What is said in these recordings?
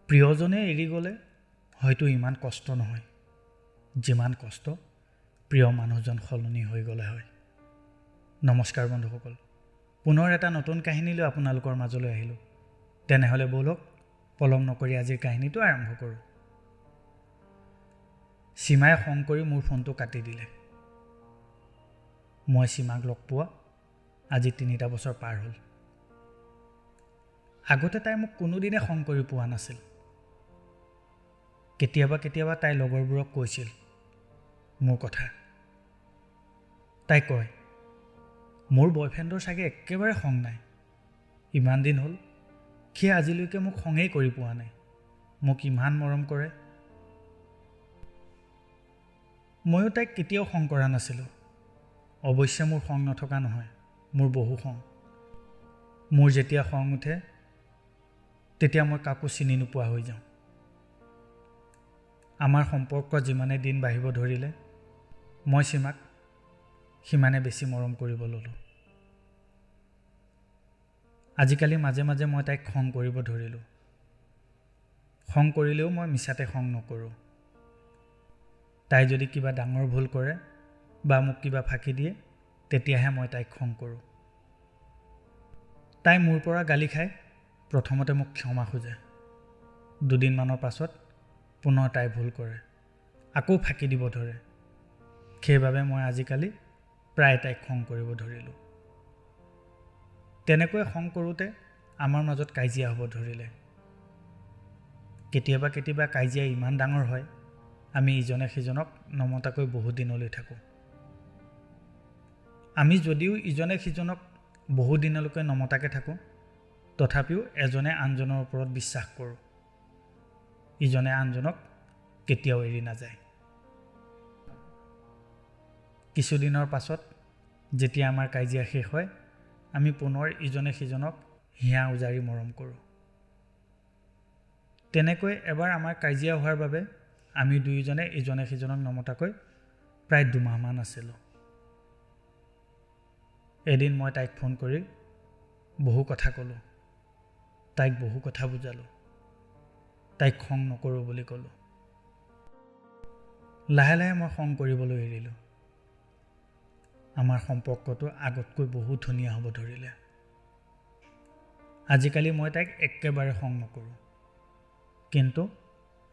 প্ৰিয়জনে এৰি গ'লে হয়তো ইমান কষ্ট নহয়, যিমান কষ্ট প্ৰিয় মানুহজন সলনি হৈ গ'লে হয়। নমস্কাৰ বন্ধুসকল, পুনৰ এটা নতুন কাহিনী লৈ আপোনালোকৰ মাজলৈ আহিলোঁ। তেনেহ'লে ব'লক পলম নকৰি আজিৰ কাহিনীটো আৰম্ভ কৰোঁ। সীমাই খং কৰি মোৰ ফোনটো কাটি দিলে। মই সীমাক লগ পোৱা আজি 3টা বছৰ পাৰ হ'ল। আগতে তাই মোক কোনোদিনে খং কৰি পোৱা নাছিল। কেতিয়াবা তাই লগৰবোৰক কৈছিল মোৰ কথা। তাই কয়, মোৰ বয়ফ্ৰেণ্ডৰ চাগে একেবাৰে খং নাই। ইমান দিন হ'ল সি আজিলৈকে মোক খঙেই কৰি পোৱা নাই। মোক ইমান মৰম কৰে। ময়ো তাইক কেতিয়াও খং কৰা নাছিলোঁ। অৱশ্যে মোৰ খং নথকা নহয়, মোৰ বহু খং। মোৰ যেতিয়া খং উঠে তেতিয়া মই কাকো চিনি নোপোৱা হৈ যাওঁ। আমাৰ সম্পৰ্ক যিমানে দিন বাঢ়িব ধৰিলে মই সীমাক সিমানে বেছি মৰম কৰিব ল'লোঁ। আজিকালি মাজে মাজে মই তাইক খং কৰিব ধৰিলোঁ। খং কৰিলেও মই মিছাতে খং নকৰোঁ। তাই যদি কিবা ডাঙৰ ভুল কৰে বা মোক কিবা ফাঁকি দিয়ে তেতিয়াহে মই তাইক খং কৰোঁ। তাই মোৰ পৰা গালি খাই প্ৰথমতে মোক ক্ষমা খোজে। দুদিনমানৰ পাছত পুনৰ তাই ভুল কৰে, আকৌ ফাঁকি দিব ধৰে। সেইবাবে মই আজিকালি প্ৰায় তাইক খং কৰিব ধৰিলোঁ। তেনেকৈ খং কৰোঁতে আমাৰ মাজত কাজিয়া হ'ব ধৰিলে। কেতিয়াবা কাজিয়া ইমান ডাঙৰ হয়, আমি ইজনে সিজনক নমতাকৈ বহু দিনলৈ থাকোঁ। আমি যদিও ইজনে সিজনক বহু দিনলৈকে নমতাকৈ থাকোঁ, তথাপিও এজনে আনজনৰ ওপৰত বিশ্বাস কৰোঁ। ইজনে আনজনক কেতিয়াও এৰি নাযায়। কিছুদিনৰ পাছত যেতিয়া আমাৰ কাজিয়া শেষ হয়, আমি পুনৰ ইজনে সিজনক হিয়া উজাৰি মৰম কৰোঁ। তেনেকৈ এবাৰ আমাৰ কাজিয়া হোৱাৰ বাবে আমি দুয়োজনে ইজনে সিজনক নমতাকৈ প্ৰায় 2 মাহমান আছিলোঁ। এদিন মই তাইক ফোন কৰি বহু কথা ক'লোঁ। তাইক বহু কথা বুজালোঁ। তাইক খং নকৰোঁ বুলি ক'লোঁ। লাহে লাহে মই খং কৰিবলৈ এৰিলোঁ। আমাৰ সম্পৰ্কটো আগতকৈ বহুত ধুনীয়া হ'ব ধৰিলে। আজিকালি মই তাইক একেবাৰে খং নকৰোঁ, কিন্তু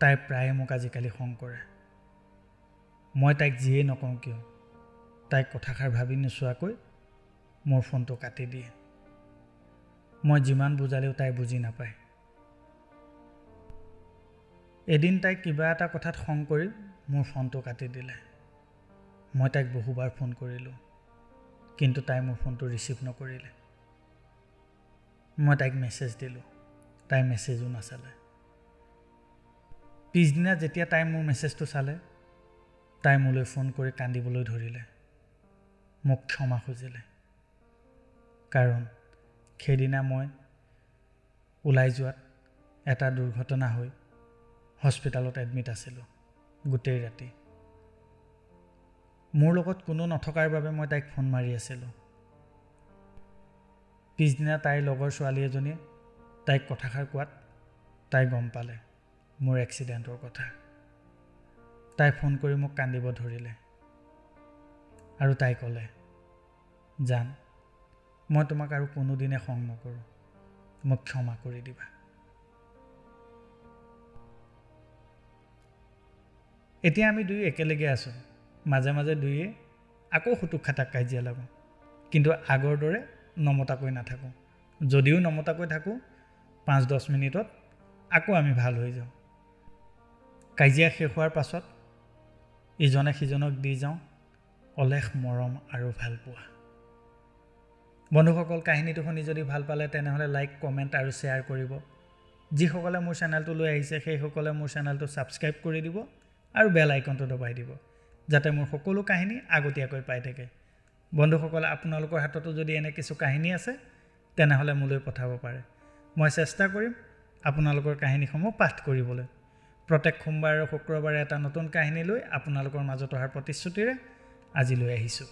তাই প্ৰায়ে মোক আজিকালি খং কৰে। মই তাইক যিয়েই নকওঁ কিয়, তাইক কথাষাৰ ভাবি নোচোৱাকৈ মোৰ ফোনটো কাটি দিয়ে। মই যিমান বুজালেও তাই বুজি নাপায়। এদিন তাই কিবা এটা কথাত খং কৰি মোৰ ফোনটো কাটি দিলে। মই তাইক বহুবাৰ ফোন কৰিলোঁ, কিন্তু তাই মোৰ ফোনটো ৰিচিভ নকৰিলে। মই তাইক মেছেজ দিলোঁ, তাই মেছেজো নাচালে। পিছদিনা যেতিয়া তাই মোৰ মেছেজটো চালে, তাই মোলৈ ফোন কৰি কান্দিবলৈ ধৰিলে। মোক ক্ষমা খুজিলে। কাৰণ সেইদিনা মই ওলাই যোৱাত এটা দুৰ্ঘটনা হৈ হস্পিটেলত এডমিট আছিলোঁ গোটেই ৰাতি। মোৰ লগত কোনো নথকাৰ বাবে মই তাইক ফোন মাৰি আছিলোঁ। পিছদিনা তাইৰ লগৰ ছোৱালী এজনীয়ে তাইক কথাষাৰ কোৱাত তাই গম পালে মোৰ এক্সিডেণ্টৰ কথা। তাই ফোন কৰি মোক কান্দিব ধৰিলে আৰু তাই ক'লে, জান, মই তোমাক আৰু কোনোদিনে খং নকৰোঁ, মোক ক্ষমা কৰি দিবা। এতিয়া আমি দুয়ো একেলগে আছোঁ। মাজে মাজে দুয়ে আকৌ সুতুক খাটাক কাজিয়া লাগোঁ, কিন্তু আগৰ দৰে নমতাকৈ নাথাকোঁ। যদিও নমতাকৈ থাকোঁ, 5-10 মিনিটত আকৌ আমি ভাল হৈ যাওঁ। কাজিয়া শেষ হোৱাৰ পাছত ইজনে সিজনক দি যাওঁ অলেখ মৰম আৰু ভাল পোৱা। বন্ধুসকল, কাহিনীটো শুনি যদি ভাল পালে তেনেহ'লে লাইক, কমেণ্ট আৰু শ্বেয়াৰ কৰিব। যিসকলে মোৰ চেনেলটো লৈ আহিছে সেইসকলে মোৰ চেনেলটো ছাবস্ক্ৰাইব কৰি দিব আৰু বেল আইকনটো দবাই দিব, যাতে মোৰ সকলো কাহিনী আগতীয়াকৈ পাই থাকে। বন্ধুসকল, আপোনালোকৰ হাততো যদি এনে কিছু কাহিনী আছে তেনেহ'লে মোলৈ পঠাব পাৰে। মই চেষ্টা কৰিম আপোনালোকৰ কাহিনীসমূহ পাঠ কৰিবলৈ। প্ৰত্যেক সোমবাৰ আৰু শুক্ৰবাৰে এটা নতুন কাহিনী লৈ আপোনালোকৰ মাজত অহাৰ প্ৰতিশ্ৰুতিৰে আজিলৈ আহিছোঁ।